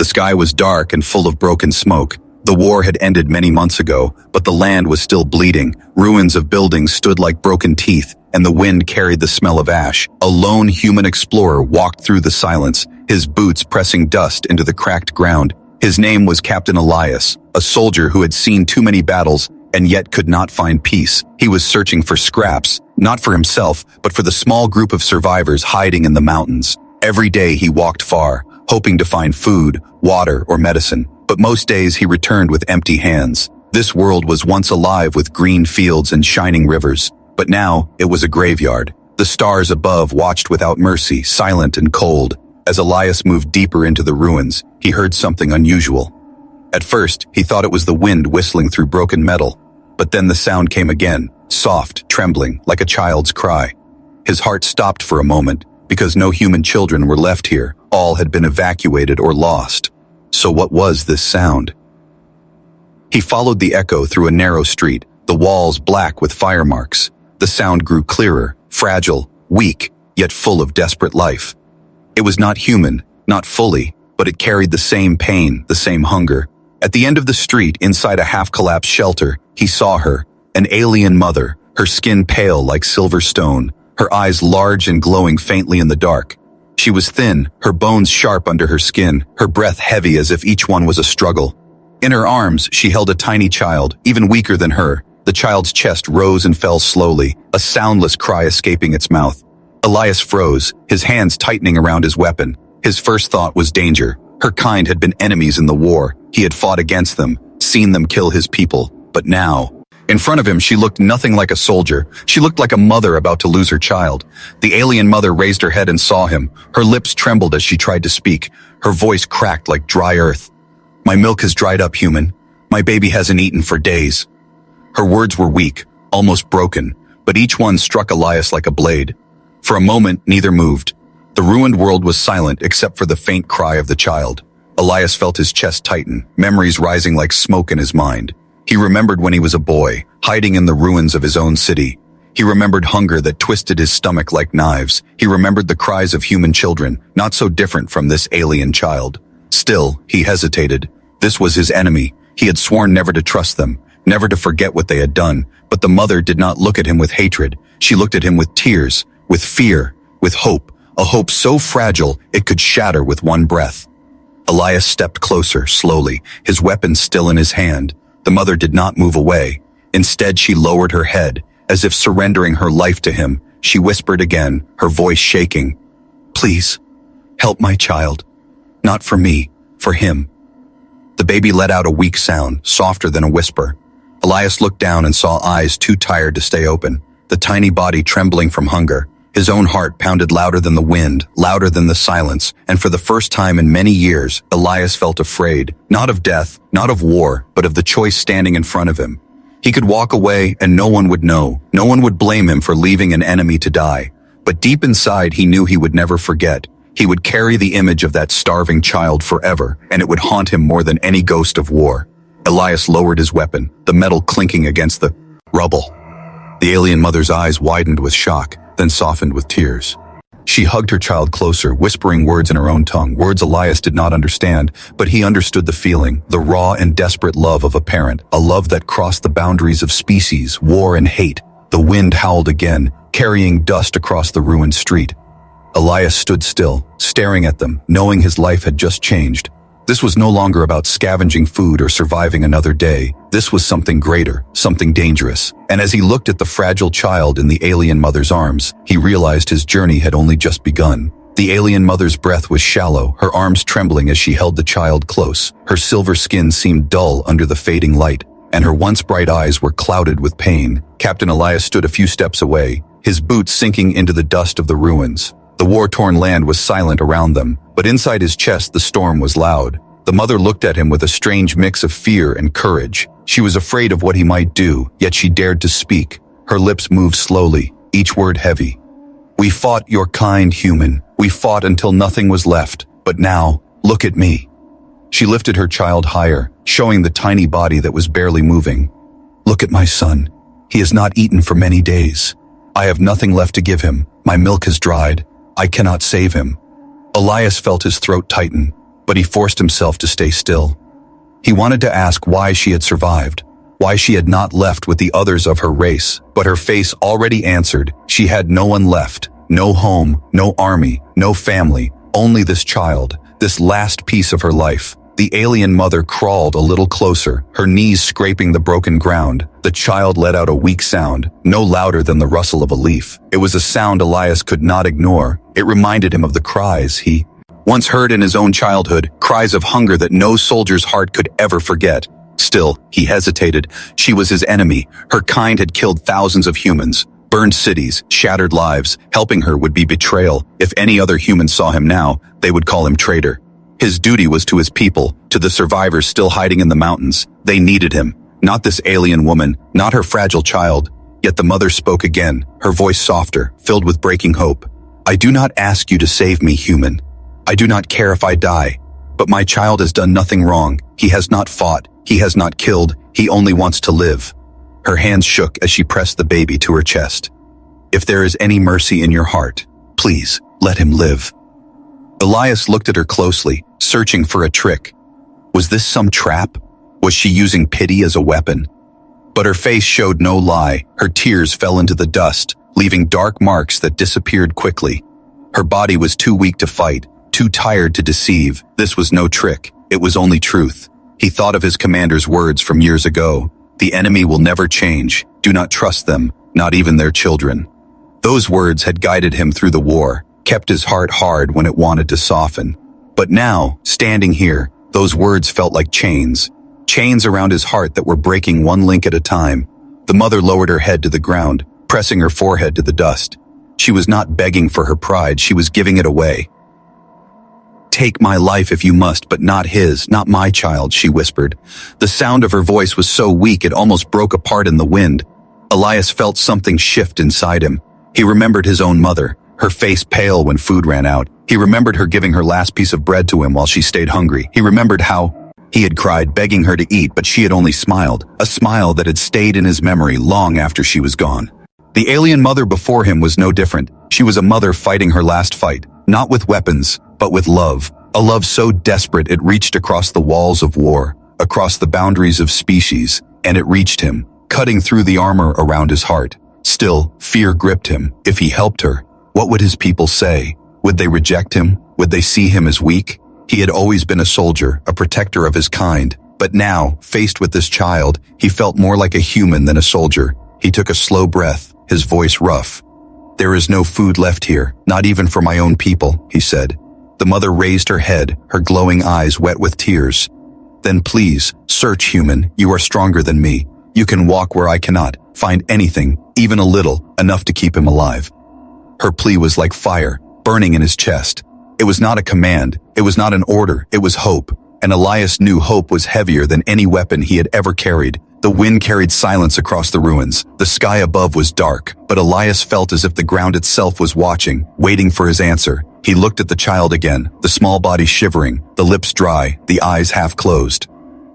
The sky was dark and full of broken smoke. The war had ended many months ago, but the land was still bleeding. Ruins of buildings stood like broken teeth, and the wind carried the smell of ash. A lone human explorer walked through the silence, his boots pressing dust into the cracked ground. His name was Captain Elias, a soldier who had seen too many battles and yet could not find peace. He was searching for scraps, not for himself, but for the small group of survivors hiding in the mountains. Every day he walked far, hoping to find food, water, or medicine, but most days he returned with empty hands. This world was once alive with green fields and shining rivers, but now it was a graveyard. The stars above watched without mercy, silent and cold. As Elias moved deeper into the ruins, he heard something unusual. At first, he thought it was the wind whistling through broken metal, but then the sound came again, soft, trembling, like a child's cry. His heart stopped for a moment, because no human children were left here. All had been evacuated or lost. So what was this sound? He followed the echo through a narrow street, the walls black with fire marks. The sound grew clearer, fragile, weak, yet full of desperate life. It was not human, not fully, but it carried the same pain, the same hunger. At the end of the street, inside a half-collapsed shelter, he saw her, an alien mother, her skin pale like silver stone, her eyes large and glowing faintly in the dark. She was thin, her bones sharp under her skin, her breath heavy as if each one was a struggle. In her arms, she held a tiny child, even weaker than her. The child's chest rose and fell slowly, a soundless cry escaping its mouth. Elias froze, his hands tightening around his weapon. His first thought was danger. Her kind had been enemies in the war. He had fought against them, seen them kill his people. But now, in front of him, she looked nothing like a soldier. She looked like a mother about to lose her child. The alien mother raised her head and saw him. Her lips trembled as she tried to speak. Her voice cracked like dry earth. "My milk has dried up, human. My baby hasn't eaten for days." Her words were weak, almost broken, but each one struck Elias like a blade. For a moment, neither moved. The ruined world was silent except for the faint cry of the child. Elias felt his chest tighten, memories rising like smoke in his mind. He remembered when he was a boy, hiding in the ruins of his own city. He remembered hunger that twisted his stomach like knives. He remembered the cries of human children, not so different from this alien child. Still, he hesitated. This was his enemy. He had sworn never to trust them, never to forget what they had done. But the mother did not look at him with hatred. She looked at him with tears, with fear, with hope, a hope so fragile it could shatter with one breath. Elias stepped closer, slowly, his weapon still in his hand. The mother did not move away. Instead, she lowered her head, as if surrendering her life to him. She whispered again, her voice shaking, "Please, help my child. Not for me, for him." The baby let out a weak sound, softer than a whisper. Elias looked down and saw eyes too tired to stay open, the tiny body trembling from hunger. His own heart pounded louder than the wind, louder than the silence, and for the first time in many years, Elias felt afraid, not of death, not of war, but of the choice standing in front of him. He could walk away and no one would know. No one would blame him for leaving an enemy to die. But deep inside, he knew he would never forget. He would carry the image of that starving child forever, and it would haunt him more than any ghost of war. Elias lowered his weapon, the metal clinking against the rubble. The alien mother's eyes widened with shock, then softened with tears. She hugged her child closer, whispering words in her own tongue, words Elias did not understand, but he understood the feeling, the raw and desperate love of a parent, a love that crossed the boundaries of species, war and hate. The wind howled again, carrying dust across the ruined street. Elias stood still, staring at them, knowing his life had just changed. This was no longer about scavenging food or surviving another day. This was something greater, something dangerous. And as he looked at the fragile child in the alien mother's arms, he realized his journey had only just begun. The alien mother's breath was shallow, her arms trembling as she held the child close. Her silver skin seemed dull under the fading light, and her once bright eyes were clouded with pain. Captain Elias stood a few steps away, his boots sinking into the dust of the ruins. The war-torn land was silent around them, but inside his chest the storm was loud. The mother looked at him with a strange mix of fear and courage. She was afraid of what he might do, yet she dared to speak. Her lips moved slowly, each word heavy. "We fought, your kind human. We fought until nothing was left. But now, look at me." She lifted her child higher, showing the tiny body that was barely moving. "Look at my son. He has not eaten for many days. I have nothing left to give him. My milk has dried. I cannot save him." Elias felt his throat tighten, but he forced himself to stay still. He wanted to ask why she had survived, why she had not left with the others of her race, but her face already answered. She had no one left, no home, no army, no family, only this child, this last piece of her life. The alien mother crawled a little closer, her knees scraping the broken ground. The child let out a weak sound, no louder than the rustle of a leaf. It was a sound Elias could not ignore. It reminded him of the cries he once heard in his own childhood, cries of hunger that no soldier's heart could ever forget. Still, he hesitated. She was his enemy. Her kind had killed thousands of humans, burned cities, shattered lives. Helping her would be betrayal. If any other human saw him now, they would call him traitor. His duty was to his people, to the survivors still hiding in the mountains. They needed him, not this alien woman, not her fragile child. Yet the mother spoke again, her voice softer, filled with breaking hope. I do not ask you to save me, human. I do not care if I die. But my child has done nothing wrong. He has not fought. He has not killed. He only wants to live. Her hands shook as she pressed the baby to her chest. If there is any mercy in your heart, please, let him live. Elias looked at her closely, searching for a trick. Was this some trap? Was she using pity as a weapon? But her face showed no lie. Her tears fell into the dust, leaving dark marks that disappeared quickly. Her body was too weak to fight, too tired to deceive. This was no trick. It was only truth. He thought of his commander's words from years ago. The enemy will never change. Do not trust them, not even their children. Those words had guided him through the war, kept his heart hard when it wanted to soften. But now, standing here, those words felt like chains around his heart that were breaking one link at a time. The mother lowered her head to the ground, pressing her forehead to the dust. She was not begging for her pride, she was giving it away. Take my life if you must, but not his, not my child, she whispered. The sound of her voice was so weak it almost broke apart in the wind. Elias felt something shift inside him. He remembered his own mother, her face pale when food ran out. He remembered her giving her last piece of bread to him while she stayed hungry. He remembered how he had cried, begging her to eat, but she had only smiled, a smile that had stayed in his memory long after she was gone. The alien mother before him was no different. She was a mother fighting her last fight, not with weapons, but with love. A love so desperate it reached across the walls of war, across the boundaries of species, and it reached him, cutting through the armor around his heart. Still, fear gripped him. If he helped her, what would his people say? Would they reject him? Would they see him as weak? He had always been a soldier, a protector of his kind. But now, faced with this child, he felt more like a human than a soldier. He took a slow breath, his voice rough. There is no food left here, not even for my own people, he said. The mother raised her head, her glowing eyes wet with tears. Then please, search, human. You are stronger than me. You can walk where I cannot. Find anything, even a little, enough to keep him alive. Her plea was like fire, burning in his chest. It was not a command. It was not an order. It was hope. And Elias knew hope was heavier than any weapon he had ever carried. The wind carried silence across the ruins. The sky above was dark, but Elias felt as if the ground itself was watching, waiting for his answer. He looked at the child again, the small body shivering, the lips dry, the eyes half closed.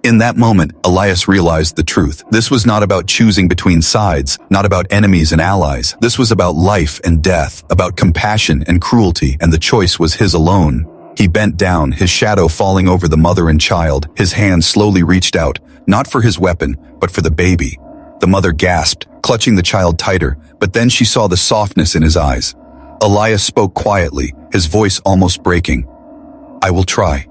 In that moment, Elias realized the truth. This was not about choosing between sides, not about enemies and allies. This was about life and death, about compassion and cruelty, and the choice was his alone. He bent down, his shadow falling over the mother and child. His hand slowly reached out, not for his weapon, but for the baby. The mother gasped, clutching the child tighter, but then she saw the softness in his eyes. Elias spoke quietly, his voice almost breaking. I will try.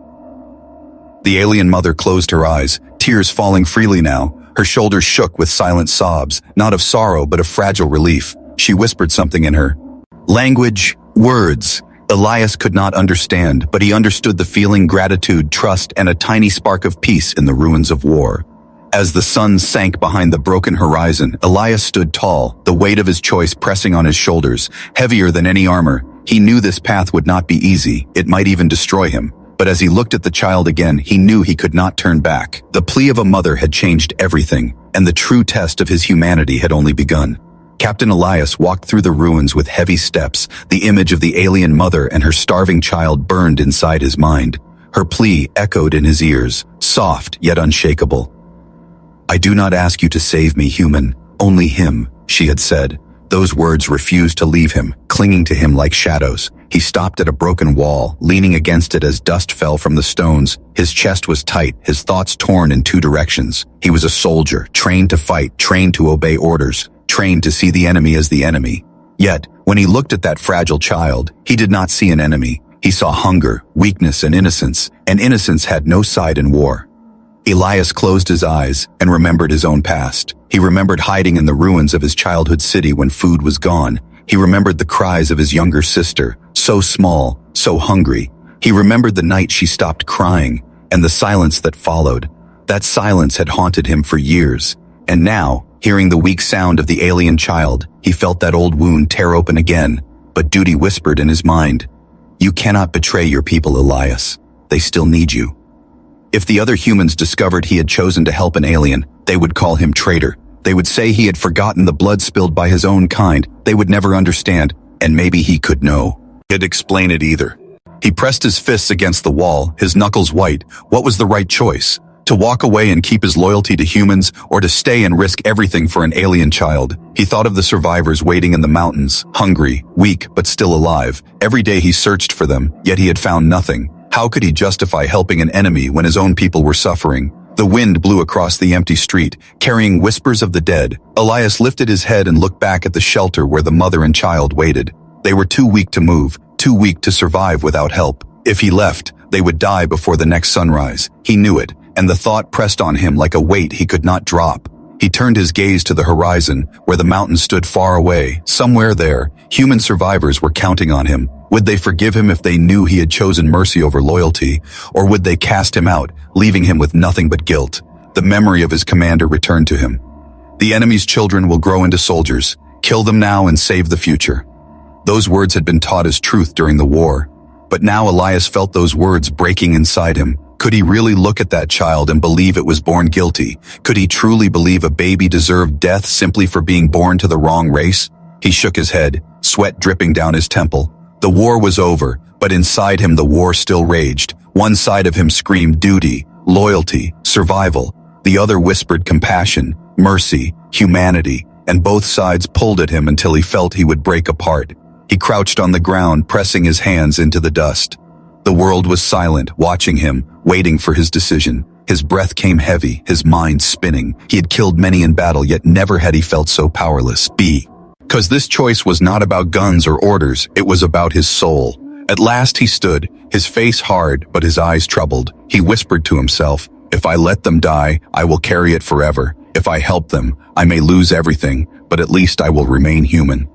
The alien mother closed her eyes, tears falling freely now. Her shoulders shook with silent sobs, not of sorrow but of fragile relief. She whispered something in her language, words. Elias could not understand, but he understood the feeling, gratitude, trust, and a tiny spark of peace in the ruins of war. As the sun sank behind the broken horizon, Elias stood tall, the weight of his choice pressing on his shoulders, heavier than any armor. He knew this path would not be easy, it might even destroy him. But as he looked at the child again, he knew he could not turn back. The plea of a mother had changed everything, and the true test of his humanity had only begun. Captain Elias walked through the ruins with heavy steps. The image of the alien mother and her starving child burned inside his mind. Her plea echoed in his ears, soft yet unshakable. I do not ask you to save me, human, only him, she had said. Those words refused to leave him, clinging to him like shadows. He stopped at a broken wall, leaning against it as dust fell from the stones. His chest was tight, his thoughts torn in two directions. He was a soldier, trained to fight, trained to obey orders, trained to see the enemy as the enemy. Yet, when he looked at that fragile child, he did not see an enemy. He saw hunger, weakness, and innocence had no side in war. Elias closed his eyes and remembered his own past. He remembered hiding in the ruins of his childhood city when food was gone. He remembered the cries of his younger sister, so small, so hungry. He remembered the night she stopped crying, and the silence that followed. That silence had haunted him for years. And now, hearing the weak sound of the alien child, he felt that old wound tear open again. But duty whispered in his mind, "You cannot betray your people, Elias. They still need you." If the other humans discovered he had chosen to help an alien, they would call him traitor. They would say he had forgotten the blood spilled by his own kind. They would never understand, and maybe he could know. He'd explain it either. He pressed his fists against the wall, his knuckles white. What was the right choice? To walk away and keep his loyalty to humans, or to stay and risk everything for an alien child? He thought of the survivors waiting in the mountains, hungry, weak, but still alive. Every day he searched for them, yet he had found nothing. How could he justify helping an enemy when his own people were suffering? The wind blew across the empty street, carrying whispers of the dead. Elias lifted his head and looked back at the shelter where the mother and child waited. They were too weak to move, too weak to survive without help. If he left, they would die before the next sunrise. He knew it, and the thought pressed on him like a weight he could not drop. He turned his gaze to the horizon, where the mountains stood far away. Somewhere there, human survivors were counting on him. Would they forgive him if they knew he had chosen mercy over loyalty, or would they cast him out, leaving him with nothing but guilt? The memory of his commander returned to him. The enemy's children will grow into soldiers. Kill them now and save the future. Those words had been taught as truth during the war, but now Elias felt those words breaking inside him. Could he really look at that child and believe it was born guilty? Could he truly believe a baby deserved death simply for being born to the wrong race? He shook his head, sweat dripping down his temple. The war was over, but inside him the war still raged. One side of him screamed duty, loyalty, survival. The other whispered compassion, mercy, humanity, and both sides pulled at him until he felt he would break apart. He crouched on the ground, pressing his hands into the dust. The world was silent, watching him, waiting for his decision. His breath came heavy, his mind spinning. He had killed many in battle, yet never had he felt so powerless. Because this choice was not about guns or orders, it was about his soul. At last he stood, his face hard, but his eyes troubled. He whispered to himself, "If I let them die, I will carry it forever. If I help them, I may lose everything, but at least I will remain human."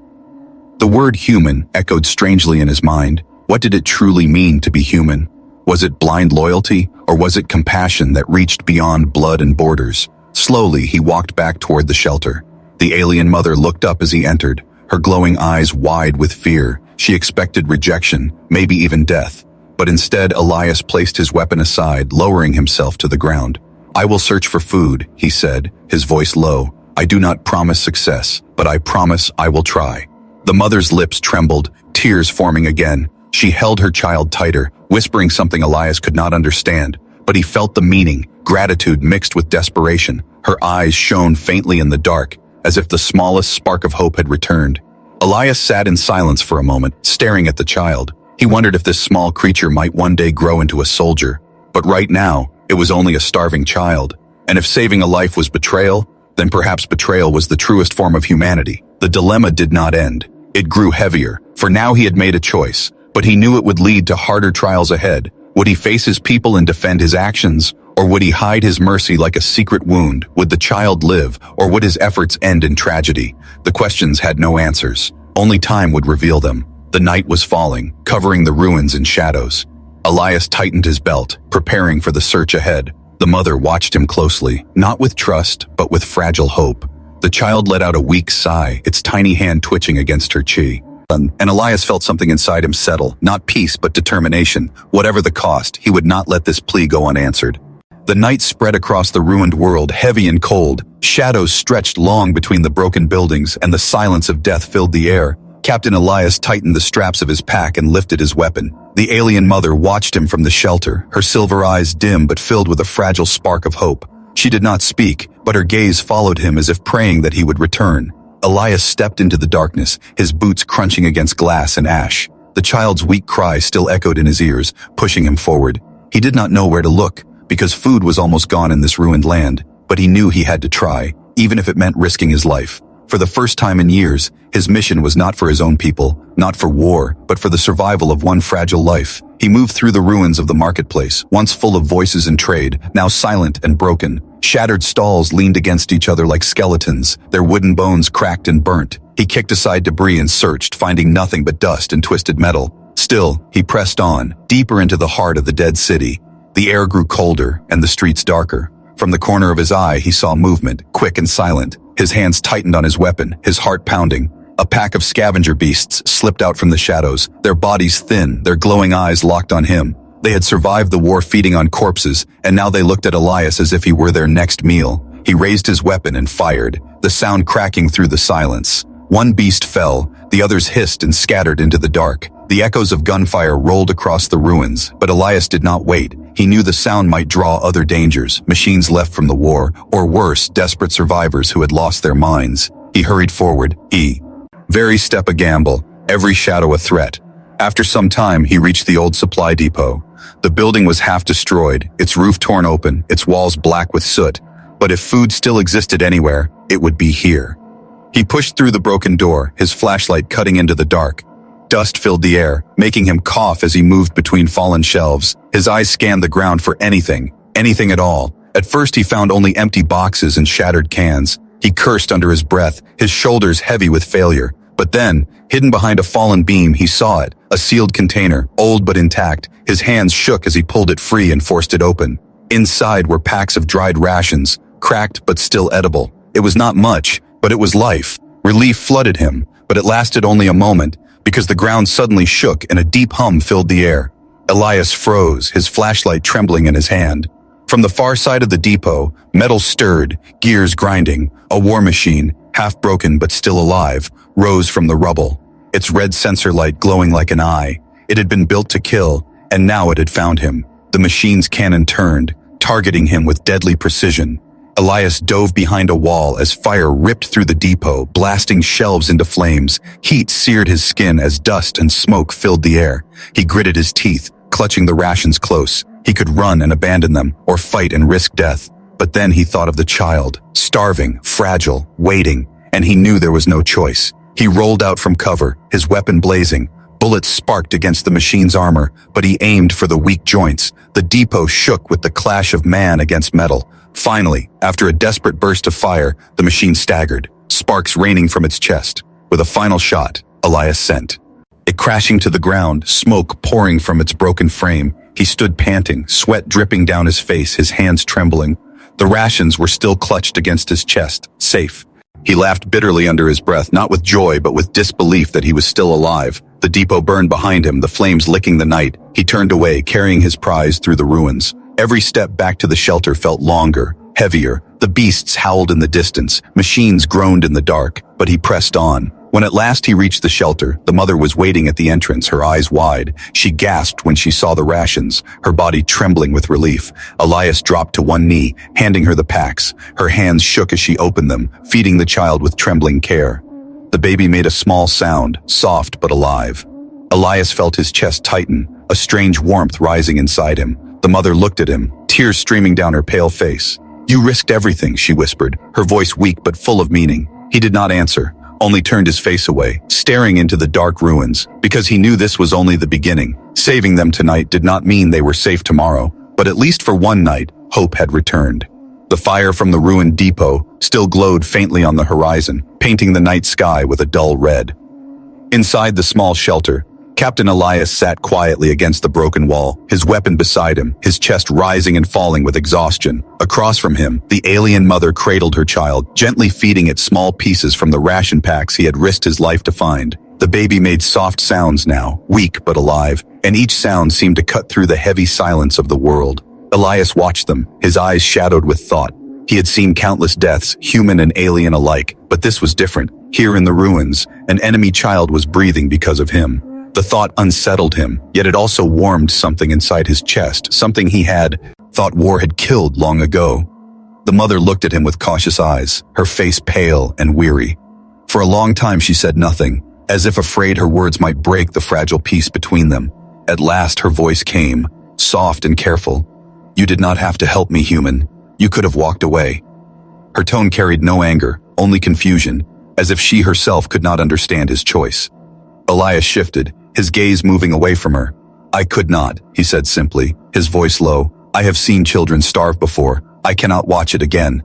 The word human echoed strangely in his mind. What did it truly mean to be human? Was it blind loyalty, or was it compassion that reached beyond blood and borders? Slowly, he walked back toward the shelter. The alien mother looked up as he entered, her glowing eyes wide with fear. She expected rejection, maybe even death. But instead, Elias placed his weapon aside, lowering himself to the ground. "I will search for food," he said, his voice low. "I do not promise success, but I promise I will try." The mother's lips trembled, tears forming again. She held her child tighter, whispering something Elias could not understand, but he felt the meaning, gratitude mixed with desperation. Her eyes shone faintly in the dark, as if the smallest spark of hope had returned. Elias sat in silence for a moment, staring at the child. He wondered if this small creature might one day grow into a soldier. But right now, it was only a starving child. And if saving a life was betrayal, then perhaps betrayal was the truest form of humanity. The dilemma did not end. It grew heavier, for now he had made a choice. But he knew it would lead to harder trials ahead. Would he face his people and defend his actions? Or would he hide his mercy like a secret wound? Would the child live, or would his efforts end in tragedy? The questions had no answers. Only time would reveal them. The night was falling, covering the ruins in shadows. Elias tightened his belt, preparing for the search ahead. The mother watched him closely, not with trust, but with fragile hope. The child let out a weak sigh, its tiny hand twitching against her cheek. And Elias felt something inside him settle, not peace but determination. Whatever the cost, he would not let this plea go unanswered. The night spread across the ruined world, heavy and cold. Shadows stretched long between the broken buildings, and the silence of death filled the air. Captain Elias tightened the straps of his pack and lifted his weapon. The alien mother watched him from the shelter, her silver eyes dim but filled with a fragile spark of hope. She did not speak, but her gaze followed him as if praying that he would return. Elias stepped into the darkness, his boots crunching against glass and ash. The child's weak cry still echoed in his ears, pushing him forward. He did not know where to look, because food was almost gone in this ruined land, but he knew he had to try, even if it meant risking his life. For the first time in years, his mission was not for his own people, not for war, but for the survival of one fragile life. He moved through the ruins of the marketplace, once full of voices and trade, now silent and broken. Shattered stalls leaned against each other like skeletons, their wooden bones cracked and burnt. He kicked aside debris and searched, finding nothing but dust and twisted metal. Still, he pressed on, deeper into the heart of the dead city. The air grew colder and the streets darker. From the corner of his eye, he saw movement, quick and silent. His hands tightened on his weapon, his heart pounding. A pack of scavenger beasts slipped out from the shadows, their bodies thin, their glowing eyes locked on him. They had survived the war feeding on corpses, and now they looked at Elias as if he were their next meal. He raised his weapon and fired, the sound cracking through the silence. One beast fell, the others hissed and scattered into the dark. The echoes of gunfire rolled across the ruins, but Elias did not wait. He knew the sound might draw other dangers, machines left from the war, or worse, desperate survivors who had lost their minds. He hurried forward, every step a gamble, every shadow a threat. After some time, he reached the old supply depot. The building was half destroyed, its roof torn open, its walls black with soot. But if food still existed anywhere, it would be here. He pushed through the broken door, his flashlight cutting into the dark. Dust filled the air, making him cough as he moved between fallen shelves. His eyes scanned the ground for anything at all. At first he found only empty boxes and shattered cans. He cursed under his breath, his shoulders heavy with failure. But then, hidden behind a fallen beam, he saw it, a sealed container, old but intact. His hands shook as he pulled it free and forced it open. Inside were packs of dried rations, cracked but still edible. It was not much, but it was life. Relief flooded him, but it lasted only a moment, because the ground suddenly shook and a deep hum filled the air. Elias froze, his flashlight trembling in his hand. From the far side of the depot, metal stirred, gears grinding. A war machine, half broken but still alive, rose from the rubble, its red sensor light glowing like an eye. It had been built to kill, and now it had found him. The machine's cannon turned, targeting him with deadly precision. Elias dove behind a wall as fire ripped through the depot, blasting shelves into flames. Heat seared his skin as dust and smoke filled the air. He gritted his teeth, clutching the rations close. He could run and abandon them, or fight and risk death. But then he thought of the child, starving, fragile, waiting, and he knew there was no choice. He rolled out from cover, his weapon blazing. Bullets sparked against the machine's armor, but he aimed for the weak joints. The depot shook with the clash of man against metal. Finally, after a desperate burst of fire, the machine staggered, sparks raining from its chest. With a final shot, Elias sent it crashing to the ground, smoke pouring from its broken frame. He stood panting, sweat dripping down his face, his hands trembling. The rations were still clutched against his chest, safe. He laughed bitterly under his breath, not with joy, but with disbelief that he was still alive. The depot burned behind him, the flames licking the night. He turned away, carrying his prize through the ruins. Every step back to the shelter felt longer, heavier. The beasts howled in the distance, machines groaned in the dark, but he pressed on. When at last he reached the shelter, the mother was waiting at the entrance, her eyes wide. She gasped when she saw the rations, her body trembling with relief. Elias dropped to one knee, handing her the packs. Her hands shook as she opened them, feeding the child with trembling care. The baby made a small sound, soft but alive. Elias felt his chest tighten, a strange warmth rising inside him. The mother looked at him, tears streaming down her pale face. "You risked everything," she whispered, her voice weak but full of meaning. He did not answer, only turned his face away, staring into the dark ruins, because he knew this was only the beginning. Saving them tonight did not mean they were safe tomorrow, but at least for one night, hope had returned. The fire from the ruined depot still glowed faintly on the horizon, painting the night sky with a dull red. Inside the small shelter, Captain Elias sat quietly against the broken wall, his weapon beside him, his chest rising and falling with exhaustion. Across from him, the alien mother cradled her child, gently feeding it small pieces from the ration packs he had risked his life to find. The baby made soft sounds now, weak but alive, and each sound seemed to cut through the heavy silence of the world. Elias watched them, his eyes shadowed with thought. He had seen countless deaths, human and alien alike, but this was different. Here in the ruins, an enemy child was breathing because of him. The thought unsettled him, yet it also warmed something inside his chest, something he had thought war had killed long ago. The mother looked at him with cautious eyes, her face pale and weary. For a long time she said nothing, as if afraid her words might break the fragile peace between them. At last her voice came, soft and careful. "You did not have to help me, human. You could have walked away." Her tone carried no anger, only confusion, as if she herself could not understand his choice. Elias shifted, his gaze moving away from her. "I could not," he said simply, his voice low. "I have seen children starve before. I cannot watch it again."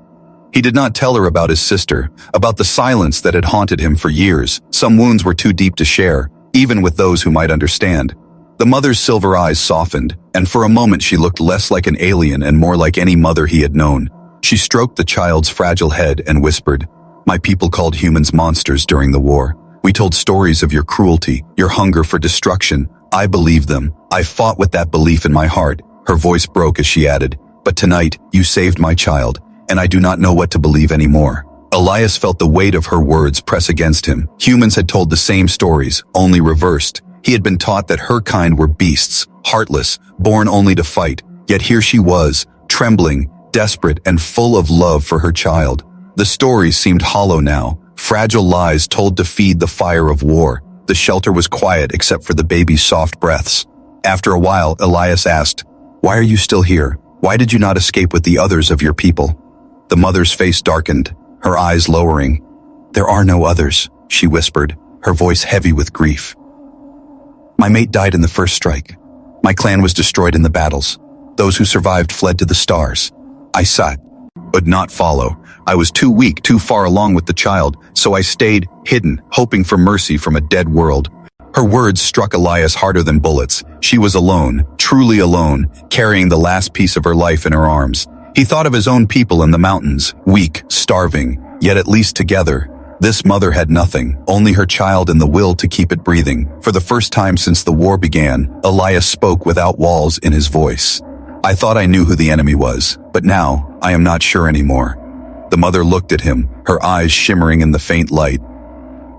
He did not tell her about his sister, about the silence that had haunted him for years. Some wounds were too deep to share, even with those who might understand. The mother's silver eyes softened, and for a moment she looked less like an alien and more like any mother he had known. She stroked the child's fragile head and whispered, "My people called humans monsters during the war. We told stories of your cruelty, your hunger for destruction. I believed them. I fought with that belief in my heart." Her voice broke as she added, "But tonight, you saved my child, and I do not know what to believe anymore." Elias felt the weight of her words press against him. Humans had told the same stories, only reversed. He had been taught that her kind were beasts, heartless, born only to fight. Yet here she was, trembling, desperate, and full of love for her child. The stories seemed hollow now, fragile lies told to feed the fire of war. The shelter was quiet except for the baby's soft breaths. After a while, Elias asked, "Why are you still here? Why did you not escape with the others of your people?" The mother's face darkened, her eyes lowering. "There are no others," she whispered, her voice heavy with grief. "My mate died in the first strike. My clan was destroyed in the battles. Those who survived fled to the stars. I sought, but not follow. I was too weak, too far along with the child, so I stayed, hidden, hoping for mercy from a dead world." Her words struck Elias harder than bullets. She was alone, truly alone, carrying the last piece of her life in her arms. He thought of his own people in the mountains, weak, starving, yet at least together. This mother had nothing, only her child and the will to keep it breathing. For the first time since the war began, Elias spoke without walls in his voice. "I thought I knew who the enemy was, but now I am not sure anymore." The mother looked at him, her eyes shimmering in the faint light.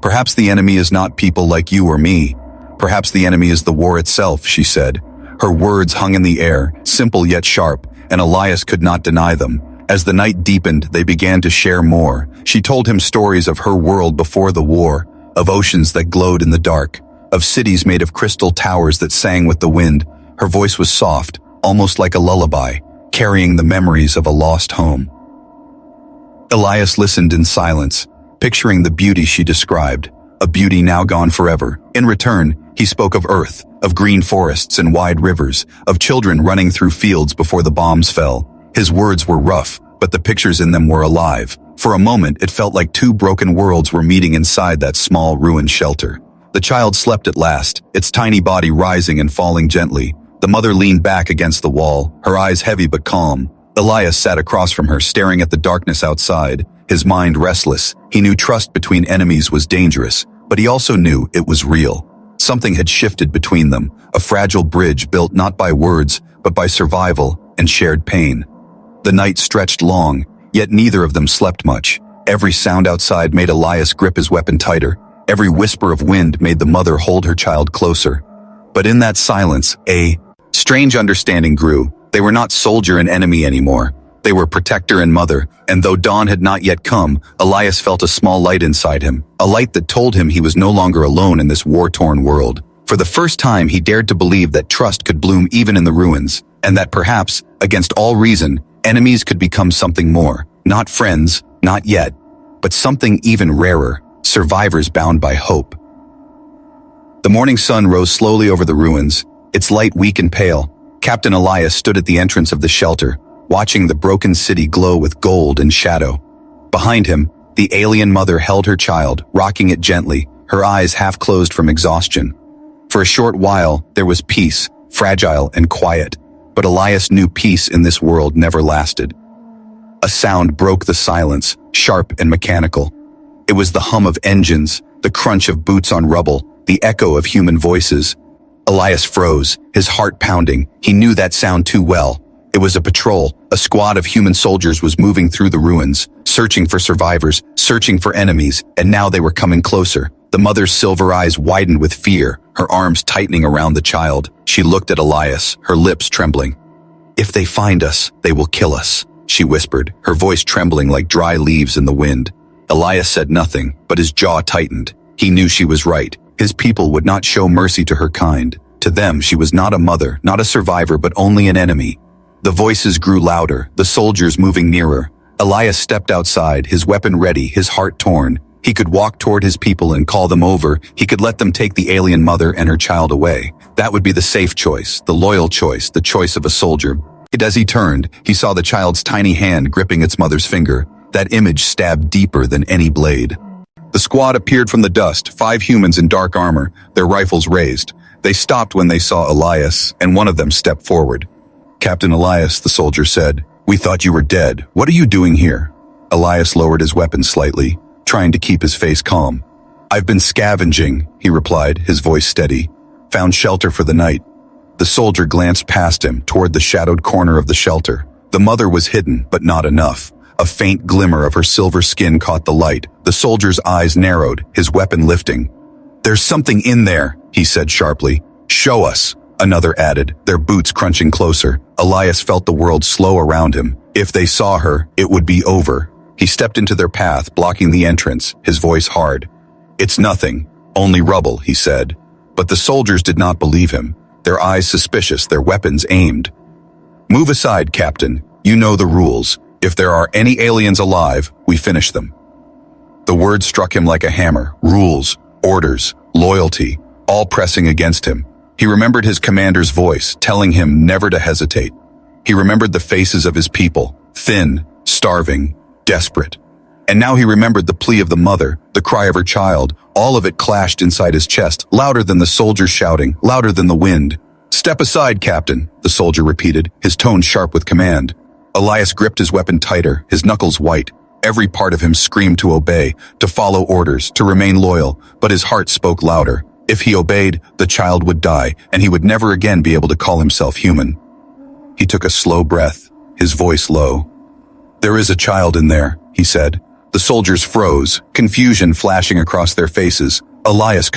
"Perhaps the enemy is not people like you or me. Perhaps the enemy is the war itself," she said. Her words hung in the air, simple yet sharp, and Elias could not deny them. As the night deepened, they began to share more. She told him stories of her world before the war, of oceans that glowed in the dark, of cities made of crystal towers that sang with the wind. Her voice was soft, almost like a lullaby, carrying the memories of a lost home. Elias listened in silence, picturing the beauty she described, a beauty now gone forever. In return, he spoke of earth, of green forests and wide rivers, of children running through fields before the bombs fell. His words were rough, but the pictures in them were alive. For a moment, it felt like two broken worlds were meeting inside that small ruined shelter. The child slept at last, its tiny body rising and falling gently. The mother leaned back against the wall, her eyes heavy but calm. Elias sat across from her, staring at the darkness outside, his mind restless. He knew trust between enemies was dangerous, but he also knew it was real. Something had shifted between them, a fragile bridge built not by words, but by survival and shared pain. The night stretched long, yet neither of them slept much. Every sound outside made Elias grip his weapon tighter. Every whisper of wind made the mother hold her child closer. But in that silence, a strange understanding grew. They were not soldier and enemy anymore. They were protector and mother, and though dawn had not yet come, Elias felt a small light inside him, a light that told him he was no longer alone in this war-torn world. For the first time, he dared to believe that trust could bloom even in the ruins, and that perhaps, against all reason, enemies could become something more. Not friends, not yet, but something even rarer, survivors bound by hope. The morning sun rose slowly over the ruins, its light weak and pale. Captain Elias stood at the entrance of the shelter, watching the broken city glow with gold and shadow. Behind him, the alien mother held her child, rocking it gently, her eyes half closed from exhaustion. For a short while, there was peace, fragile and quiet, but Elias knew peace in this world never lasted. A sound broke the silence, sharp and mechanical. It was the hum of engines, the crunch of boots on rubble, the echo of human voices. Elias froze, his heart pounding. He knew that sound too well. It was a patrol. A squad of human soldiers was moving through the ruins, searching for survivors, searching for enemies, and now they were coming closer. The mother's silver eyes widened with fear, her arms tightening around the child. She looked at Elias, her lips trembling. "If they find us, they will kill us," she whispered, her voice trembling like dry leaves in the wind. Elias said nothing, but his jaw tightened. He knew she was right. His people would not show mercy to her kind. To them, she was not a mother, not a survivor, but only an enemy. The voices grew louder, the soldiers moving nearer. Elias stepped outside, his weapon ready, his heart torn. He could walk toward his people and call them over. He could let them take the alien mother and her child away. That would be the safe choice, the loyal choice, the choice of a soldier. As he turned, he saw the child's tiny hand gripping its mother's finger. That image stabbed deeper than any blade. The squad appeared from the dust, 5 humans in dark armor, their rifles raised. They stopped when they saw Elias, and one of them stepped forward. "Captain Elias," the soldier said, "we thought you were dead. What are you doing here?" Elias lowered his weapon slightly, trying to keep his face calm. "I've been scavenging," he replied, his voice steady. "Found shelter for the night." The soldier glanced past him, toward the shadowed corner of the shelter. The mother was hidden, but not enough. A faint glimmer of her silver skin caught the light. The soldier's eyes narrowed, his weapon lifting. "There's something in there," he said sharply. "Show us," another added, their boots crunching closer. Elias felt the world slow around him. If they saw her, it would be over. He stepped into their path, blocking the entrance, his voice hard. "It's nothing, only rubble," he said. But the soldiers did not believe him, their eyes suspicious, their weapons aimed. "Move aside, Captain. You know the rules. If there are any aliens alive, we finish them." The words struck him like a hammer. Rules, orders, loyalty, all pressing against him. He remembered his commander's voice, telling him never to hesitate. He remembered the faces of his people, thin, starving, desperate. And now he remembered the plea of the mother, the cry of her child. All of it clashed inside his chest, louder than the soldiers shouting, louder than the wind. "Step aside, Captain," the soldier repeated, his tone sharp with command. Elias gripped his weapon tighter, his knuckles white. Every part of him screamed to obey, to follow orders, to remain loyal, but his heart spoke louder. If he obeyed, the child would die, and he would never again be able to call himself human. He took a slow breath, his voice low. "There is a child in there," he said. The soldiers froze, confusion flashing across their faces. Elias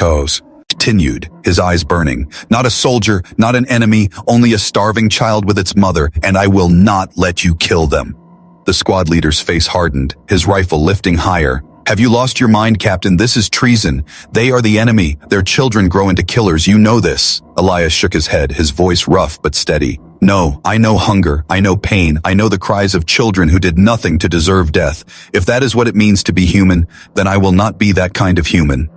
continued, his eyes burning. "Not a soldier, not an enemy, only a starving child with its mother, and I will not let you kill them." The squad leader's face hardened, his rifle lifting higher. "Have you lost your mind, Captain? This is treason. They are the enemy. Their children grow into killers. You know this." Elias shook his head, his voice rough but steady. "No, I know hunger. I know pain. I know the cries of children who did nothing to deserve death. If that is what it means to be human, then I will not be that kind of human."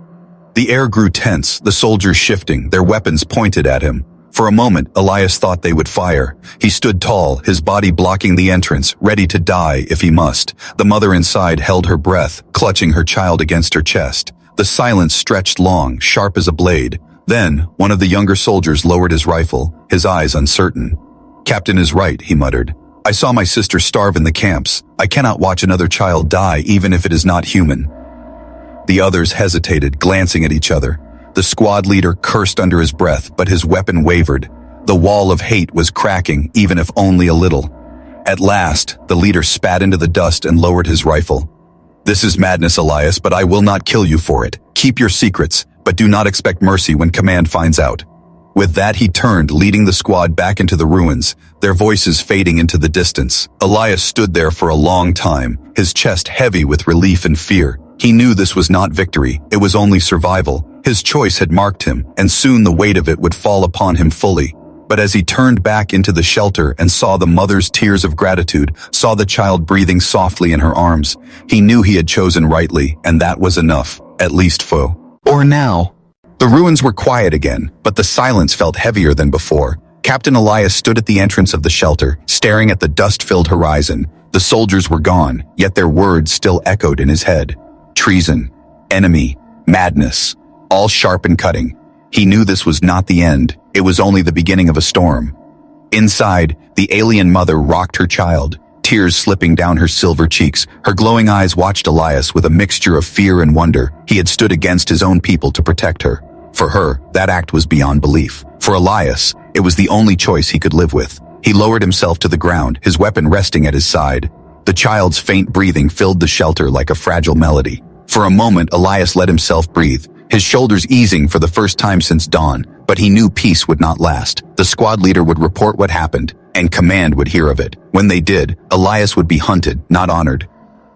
The air grew tense, the soldiers shifting, their weapons pointed at him. For a moment, Elias thought they would fire. He stood tall, his body blocking the entrance, ready to die if he must. The mother inside held her breath, clutching her child against her chest. The silence stretched long, sharp as a blade. Then, one of the younger soldiers lowered his rifle, his eyes uncertain. "Captain is right," he muttered. "I saw my sister starve in the camps. I cannot watch another child die, even if it is not human." The others hesitated, glancing at each other. The squad leader cursed under his breath, but his weapon wavered. The wall of hate was cracking, even if only a little. At last, the leader spat into the dust and lowered his rifle. "This is madness, Elias, but I will not kill you for it. Keep your secrets, but do not expect mercy when command finds out." With that, he turned, leading the squad back into the ruins, their voices fading into the distance. Elias stood there for a long time, his chest heavy with relief and fear. He knew this was not victory, it was only survival. His choice had marked him, and soon the weight of it would fall upon him fully. But as he turned back into the shelter and saw the mother's tears of gratitude, saw the child breathing softly in her arms, he knew he had chosen rightly, and that was enough, at least for now. The ruins were quiet again, but the silence felt heavier than before. Captain Elias stood at the entrance of the shelter, staring at the dust-filled horizon. The soldiers were gone, yet their words still echoed in his head. Treason, enemy, madness, all sharp and cutting. He knew this was not the end, it was only the beginning of a storm. Inside, the alien mother rocked her child, tears slipping down her silver cheeks. Her glowing eyes watched Elias with a mixture of fear and wonder. He had stood against his own people to protect her. For her, that act was beyond belief. For Elias, it was the only choice he could live with. He lowered himself to the ground, his weapon resting at his side. The child's faint breathing filled the shelter like a fragile melody. For a moment, Elias let himself breathe, his shoulders easing for the first time since dawn, but he knew peace would not last. The squad leader would report what happened, and command would hear of it. When they did, Elias would be hunted, not honored.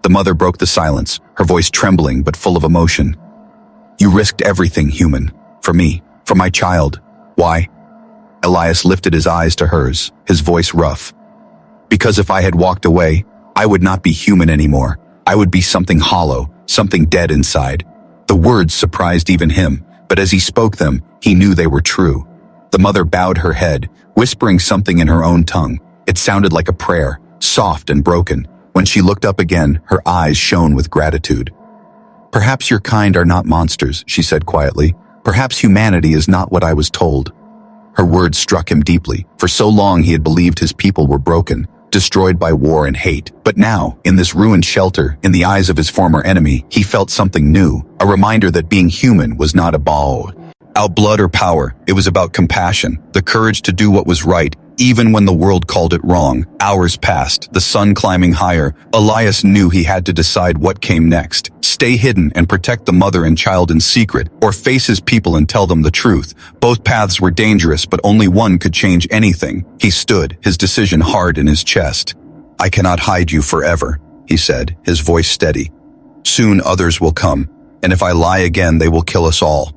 The mother broke the silence, her voice trembling but full of emotion. "You risked everything, human. For me, for my child. Why?" Elias lifted his eyes to hers, his voice rough. "Because if I had walked away, I would not be human anymore. I would be something hollow, something dead inside." The words surprised even him, but as he spoke them, he knew they were true. The mother bowed her head, whispering something in her own tongue. It sounded like a prayer, soft and broken. When she looked up again, her eyes shone with gratitude. "Perhaps your kind are not monsters," she said quietly. "Perhaps humanity is not what I was told." Her words struck him deeply. For so long he had believed his people were broken, destroyed by war and hate. But now, in this ruined shelter, in the eyes of his former enemy, he felt something new, a reminder that being human was not about blood or power. It was about compassion, the courage to do what was right, even when the world called it wrong. Hours passed, the sun climbing higher. Elias knew he had to decide what came next. Stay hidden and protect the mother and child in secret, or face his people and tell them the truth. Both paths were dangerous, but only one could change anything. He stood, his decision hard in his chest. "I cannot hide you forever," he said, his voice steady. "Soon others will come, and if I lie again, they will kill us all.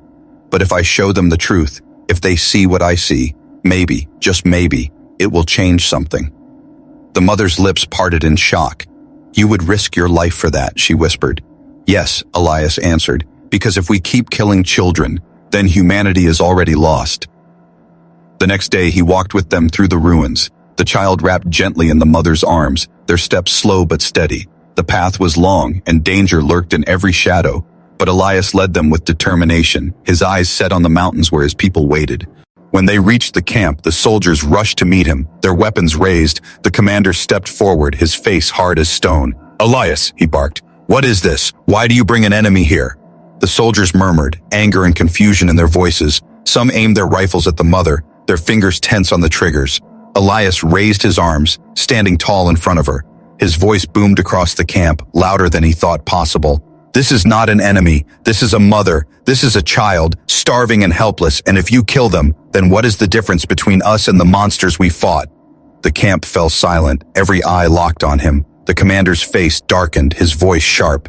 But if I show them the truth, if they see what I see, maybe, just maybe, it will change something." The mother's lips parted in shock. "You would risk your life for that," she whispered. "Yes," Elias answered, "because if we keep killing children, then humanity is already lost." The next day he walked with them through the ruins, the child wrapped gently in the mother's arms, their steps slow but steady. The path was long, and danger lurked in every shadow, but Elias led them with determination, his eyes set on the mountains where his people waited. When they reached the camp, the soldiers rushed to meet him, their weapons raised. The commander stepped forward, his face hard as stone. "Elias," he barked, "what is this? Why do you bring an enemy here?" The soldiers murmured, anger and confusion in their voices. Some aimed their rifles at the mother, their fingers tense on the triggers. Elias raised his arms, standing tall in front of her. His voice boomed across the camp, louder than he thought possible. "This is not an enemy. This is a mother. This is a child, starving and helpless, and if you kill them, then what is the difference between us and the monsters we fought?" The camp fell silent, every eye locked on him. The commander's face darkened, his voice sharp.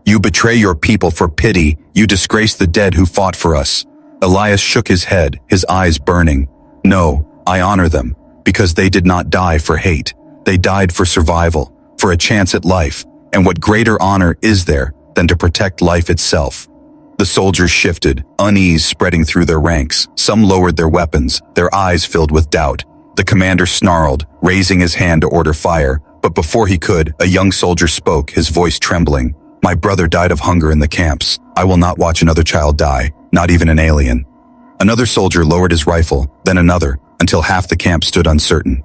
"You betray your people for pity. You disgrace the dead who fought for us." Elias shook his head, his eyes burning. "No, I honor them, because they did not die for hate. They died for survival, for a chance at life. And what greater honor is there than to protect life itself?" The soldiers shifted, unease spreading through their ranks. Some lowered their weapons, their eyes filled with doubt. The commander snarled, raising his hand to order fire. But before he could, a young soldier spoke, his voice trembling. "My brother died of hunger in the camps. I will not watch another child die, not even an alien." Another soldier lowered his rifle, then another, until half the camp stood uncertain.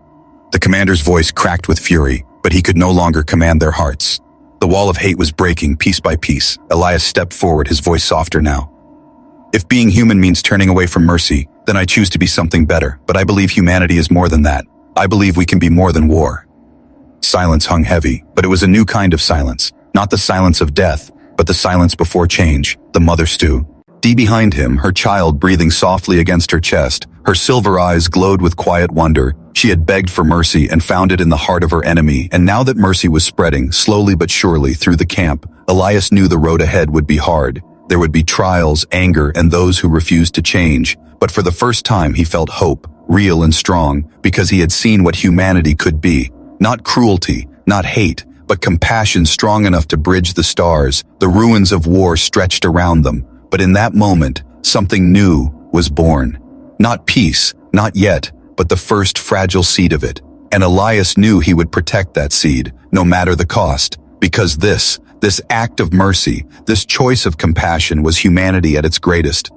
The commander's voice cracked with fury, but he could no longer command their hearts. The wall of hate was breaking piece by piece. Elias stepped forward, his voice softer now. "If being human means turning away from mercy, then I choose to be something better, but I believe humanity is more than that. I believe we can be more than war." Silence hung heavy, but it was a new kind of silence. Not the silence of death, but the silence before change. The mother stood behind him, her child breathing softly against her chest. Her silver eyes glowed with quiet wonder. She had begged for mercy and found it in the heart of her enemy, and now that mercy was spreading, slowly but surely, through the camp, Elias knew the road ahead would be hard. There would be trials, anger, and those who refused to change. But for the first time he felt hope, real and strong, because he had seen what humanity could be. Not cruelty, not hate, but compassion strong enough to bridge the stars. The ruins of war stretched around them. But in that moment, something new was born. Not peace, not yet, but the first fragile seed of it. And Elias knew he would protect that seed, no matter the cost, because this act of mercy, this choice of compassion was humanity at its greatest.